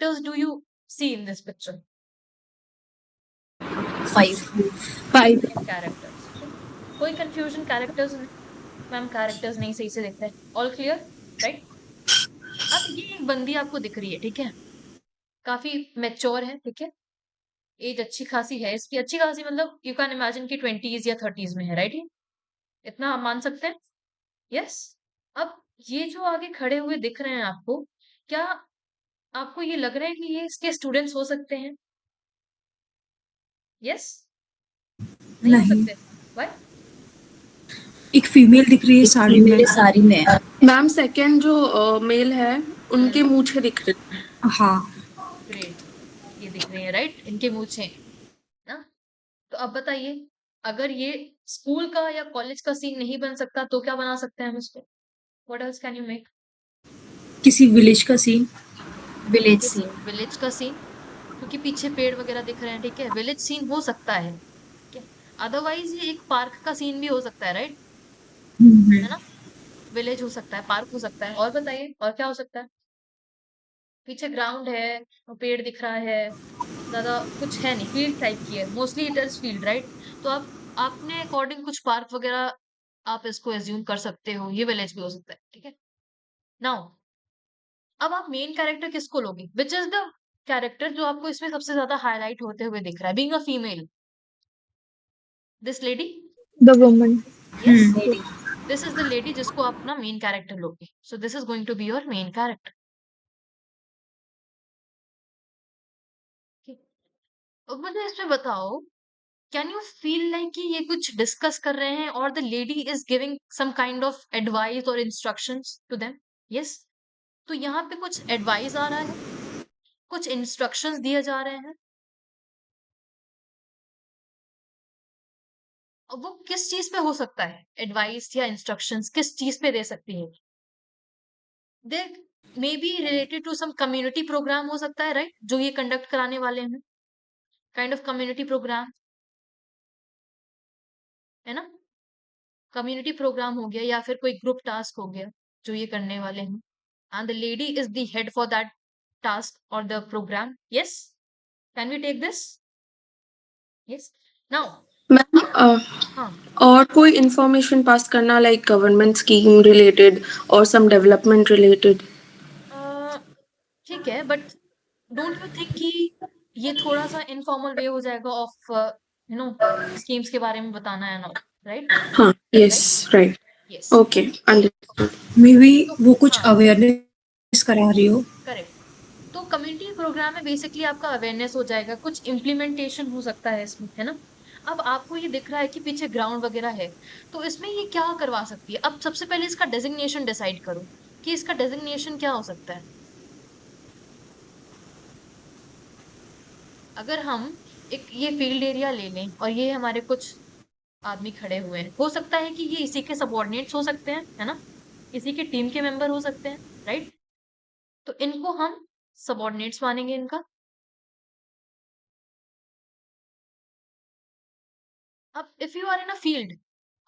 characters do you see in this picture? 5. 5. Characters. कोई confusion characters में? Ma'am characters नहीं सही से दिख रहे. All clear, right? अब ये एक बंदी आपको दिख रही है, ठीक है? काफी मैच्योर है, ठीक है? एज अच्छी खासी है इसकी, अच्छी खासी मतलब यू कैन इमेजिन कि 20s या 30s में है, राइट? इतना आप मान सकते हैं? यस। अब ये जो आगे खड़े हुए दिख रहे हैं आपको, क्या आपको ये लग रहा है कि ये इसके स्टूडेंट्स हो सकते हैं? यस? नहीं हो नहीं, सकते? व्हाई? एक फीमेल दिख रही है एक साड़ी में। फीमेल साड़ी में है। मैम सेकंड जो मेल है उनके मूछें दिख रही हैं। हाँ, ग्रेट, ये दिख रहे हैं, राइट? इनके मूछें हैं ना? तो अब बताइए, अगर ये स्कूल का या कॉलेज का सीन नहीं बन सकता तो क्या बना सकते हैं हम इसको? What else can you make? किसी विलेज का सीन। Village scene. विलेज का सीन, क्योंकि पीछे पेड़ वगैरह दिख रहे हैं, ठीक है? विलेज सीन हो सकता है, ठीक है? अदरवाइज ये एक पार्क का सीन भी हो सकता है, राइट? है ना? विलेज हो सकता है, पार्क हो सकता है, और बताइए और क्या हो सकता है? पीछे ग्राउंड है और पेड़ दिख रहा है, ज्यादा कुछ है नहीं, फील्ड टाइप की है, mostly it is field, right? तो आप आपने अकॉर्डिंग कुछ पार्क वगैरह आप इसको एज्यूम कर सकते हो, ये विलेज भी हो सकता है, ठीक है? नाउ अब आप मेन कैरेक्टर किसको लोगे? विच इज द कैरेक्टर जो आपको इसमें सबसे ज्यादा हाईलाइट होते हुए दिख रहा है, being a female? This lady? The woman. Yes, lady. This is the lady जिसको आप अपना मेन कैरेक्टर लोगे. So this is going to be your main character. अब मुझे इसमें बताओ, कैन यू फील लाइक कि ये कुछ डिस्कस कर रहे हैं और the lady is giving some kind of advice और इंस्ट्रक्शंस टू देम? यस. तो यहाँ पे कुछ एडवाइस आ रहा है, कुछ इंस्ट्रक्शंस दिए जा रहे हैं. अब वो किस चीज पे हो सकता है? एडवाइस या इंस्ट्रक्शंस किस चीज पे दे सकती है? They may be related to some community program हो सकता है, राइट? जो ये कंडक्ट कराने वाले हैं, काइंड ऑफ कम्युनिटी प्रोग्राम, है ना? कम्युनिटी प्रोग्राम हो गया या फिर कोई ग्रुप टास्क हो गया जो ये करने वाले हैं, and the lady is the head for that task और the program. Yes, can we take this? Yes. Now ma'am हाँ, और कोई इंफॉर्मेशन पास करना लाइक गवर्नमेंट स्कीम रिलेटेड और सम डेवलपमेंट रिलेटेड। ठीक है, बट डोंट यू थिंक कि ये थोड़ा सा इनफॉर्मल वे हो जाएगा ऑफ यू नो स्कीम्स के बारे में बताना है ना, राइट? हाँ, yes, right. Right, yes. Okay, understood. May be तो वो कुछ हाँ, अवेयरनेस करा रही हो। करेक्ट. तो कम्युनिटी प्रोग्राम में बेसिकली आपका अवेयरनेस हो जाएगा, कुछ इम्प्लीमेंटेशन हो सकता है इसमें, है ना? अब आपको ये दिख रहा है कि पीछे ग्राउंड वगैरह है, तो इसमें ये क्या करवा सकती है? अब सबसे पहले इसका डेजिग्नेशन डिसाइड करो कि इसका डेजिग्नेशन क्या हो सकता है. अगर हम एक ये फील्ड एरिया ले लें और ये हमारे कुछ आदमी खड़े हुए हैं, हो सकता है कि ये इसी के सबऑर्डिनेट्स हो सकते हैं, है ना? इसी के टीम के मेंबर हो सकते हैं, राइट? तो इनको हम सबऑर्डिनेट्स मानेंगे इनका. अब if you are in a field,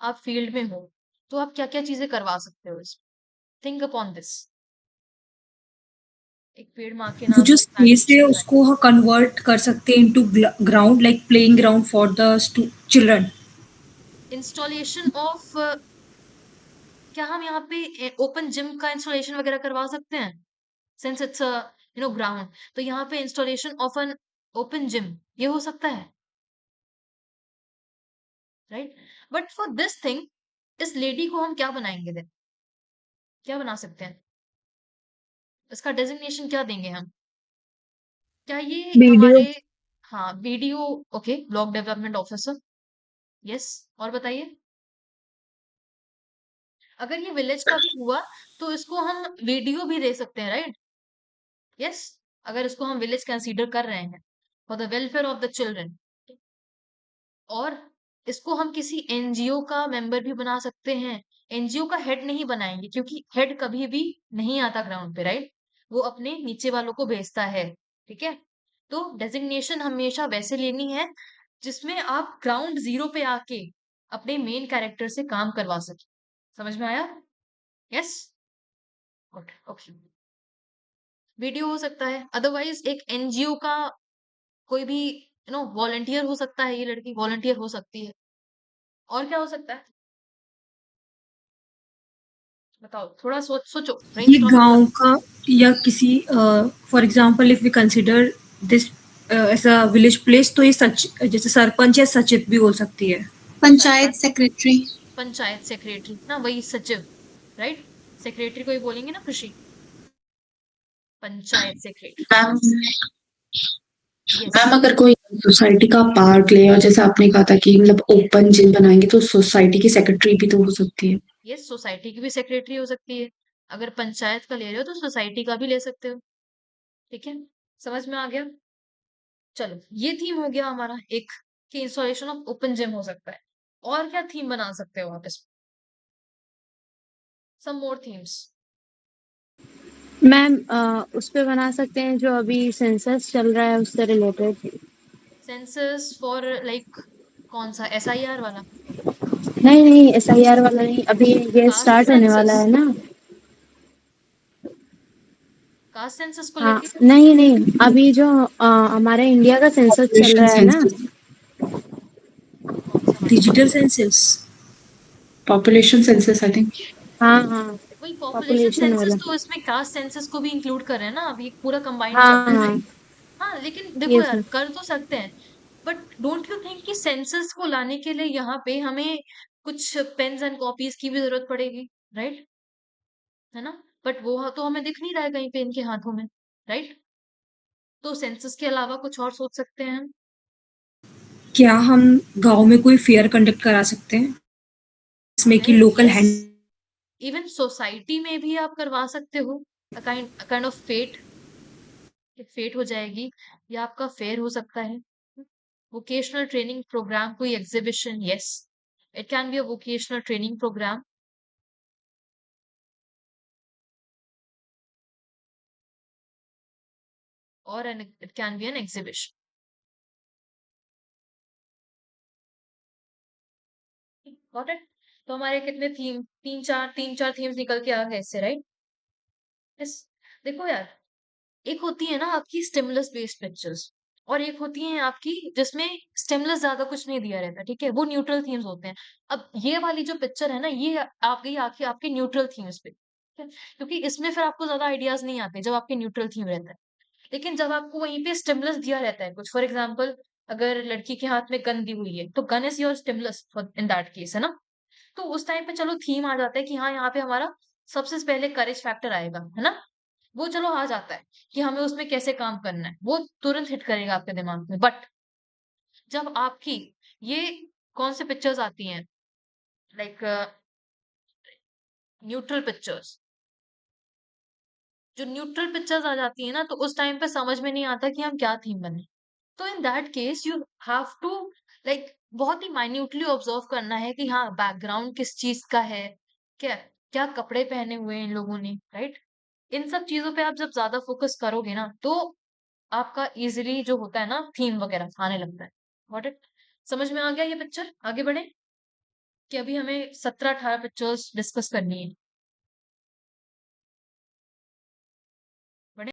आप फील्ड में हो, तो आप क्या क्या चीजें करवा सकते हो इसमें? Think upon this. एक पेड़ माँ के वो नाम जो का स्पेस है इमेजिनेशन उसको कन्वर्ट कर सकते हैं into ground, like playing ground for the children. Installation of, क्या हम यहाँ पे ओपन जिम का इंस्टॉलेशन वगैरह करवा सकते हैं? सिंस इट्स ग्राउंड, तो यहाँ पे installation of an open gym ये हो सकता है, right? But for this thing, इस लेडी को हम क्या बनाएंगे देन? क्या बना सकते हैं? इसका डेजिग्नेशन क्या देंगे हम? क्या ये वीडियो। हमारे, हाँ, video, okay, block development officer. Yes, और बताइए. अगर ये विलेज का भी हुआ तो इसको हम वीडियो भी दे सकते हैं, राइट? यस, अगर इसको हम विलेज कंसीडर कर रहे हैं for the welfare of the children, और इसको हम किसी एनजीओ का मेंबर भी बना सकते हैं. एनजीओ का हेड नहीं बनाएंगे क्योंकि हेड कभी भी नहीं आता ग्राउंड पे, राइट? वो अपने नीचे वालों को भेजता है, ठीक है? तो डेजिग्नेशन हमेशा वैसे लेनी है जिसमें आप ग्राउंड जीरो पे आके अपने मेन कैरेक्टर से काम करवा सके. समझ में आया? Yes, good, okay. वीडियो हो सकता है, अदरवाइज एक एनजीओ का कोई भी वॉलंटियर हो सकता है, ये लड़की वॉलंटियर हो सकती है। और क्या हो सकता है, बताओ, थोड़ा सोचो, ये ब्रेनस्टॉर्मिंग गाँव करो। का या किसी for example if we consider this as a village place, तो ये सच जैसे सरपंच या सचिव भी हो सकती है। पंचायत सेक्रेटरी। पंचायत सेक्रेटरी ना, वही सचिव, राइट। सेक्रेटरी को ही बोलेंगे ना खुशी, panchayat secretary. Ma'am yes, ma'am अगर कोई सोसाइटी का पार्ट ले, और जैसे आपने कहा था कि मतलब ओपन जिम बनाएंगे, तो सोसाइटी की सेक्रेटरी भी तो हो सकती है। यस, सोसाइटी की भी सेक्रेटरी हो सकती है। अगर पंचायत का ले रहे हो तो सोसाइटी का भी ले सकते हो। ठीक है, समझ में आ गया। चलो, ये थीम हो गया हमारा एक, कि इंस्टॉलेशन ऑफ ओपन जिम हो सकता है। और क्या थीम बना सकते हो आप इसमें? सम मोर थीम्स। मैम उस पे बना सकते हैं जो अभी सेंसस चल रहा है उससे रिलेटेड। सेंसस फॉर लाइक कौन सा, एसआईआर वाला? नहीं नहीं एसआईआर वाला नहीं, अभी ये कास्ट स्टार्ट होने वाला सेंसस, है ना। कास्ट सेंसस को हाँ लेके नहीं नहीं, अभी जो हमारे इंडिया का सेंसस चल पॉपुलेशन रहा है ना। सेंसस। कौन सा वाला? Digital census. Population census I think. हाँ हाँ, वही पॉपुलेशन पॉपुलेशन सेंसस, वाला। तो इसमें कास्ट सेंसस को भी इंक्लूड कर रहे हैं ना, अभी एक पूरा कंबाइंड चल हाँ रहा है, हाँ, राइट। हाँ, लेकिन देखो यस यार, मैम। कर तो सकते हैं, बट डोंट यू थिंक कि सेंसस को लाने के लिए यहाँ पे हमें कुछ पेन्स एंड कॉपीज की भी जरूरत पड़ेगी, राइट, है ना। बट वो तो हमें दिख नहीं रहा है कहीं पे इनके हाथों में, राइट। तो सेंसस के अलावा कुछ और सोच सकते हैं हम। क्या हम गाँव में कोई फेयर कंडक्ट करा सकते हैं? इसमें कि local yes, hand even society में भी आप करवा सकते हो, काइंड ऑफ फेट हो जाएगी, या आपका फेयर हो सकता है, वोकेशनल ट्रेनिंग प्रोग्राम, कोई exhibition. Yes, it can be a vocational training program, और it can be an exhibition. Got it. तो हमारे कितने थीम, तीन चार थीम्स निकल के आ गए इससे, राइट। यस, देखो यार, एक होती है ना आपकी स्टिमुलस बेस्ड पिक्चर्स, और एक होती है आपकी जिसमें स्टिमुलस ज्यादा कुछ नहीं दिया रहता, ठीक है, वो न्यूट्रल थीम्स होते हैं। अब ये वाली जो पिक्चर है ना, ये आप गई आके आपके न्यूट्रल थीम्स पे, ठीक है? क्योंकि इसमें फिर आपको ज्यादा आइडियाज नहीं आते जब आपके न्यूट्रल थीम रहता है। लेकिन जब आपको वहीं पे स्टिमुलस दिया रहता है कुछ, फॉर एग्जाम्पल अगर लड़की के हाथ में गन दी हुई है, तो gun is your stimulus in that case, है ना। तो उस टाइम पे चलो थीम आ जाता है कि हाँ, यहाँ पे हमारा सबसे पहले करेज फैक्टर आएगा, है ना। वो चलो आ जाता है कि हमें उसमें कैसे काम करना है, वो तुरंत हिट करेगा आपके दिमाग में। बट जब आपकी ये कौन से पिक्चर्स आती हैं, लाइक न्यूट्रल पिक्चर्स, जो न्यूट्रल पिक्चर्स आ जाती है ना, तो उस टाइम पे समझ में नहीं आता कि हम क्या थीम बने। तो in that case you have to like बहुत ही माइन्यूटली ऑब्जर्व करना है कि हाँ, बैकग्राउंड किस चीज का है, क्या क्या कपड़े पहने हुए हैं इन लोगों ने, राइट। इन सब चीजों पे आप जब ज्यादा फोकस करोगे ना, तो आपका इजीली जो होता है ना थीम वगैरह आने लगता है। Got it? समझ में आ गया ये पिक्चर? आगे बढ़े कि अभी हमें 17-18 पिक्चर्स डिस्कस करनी है।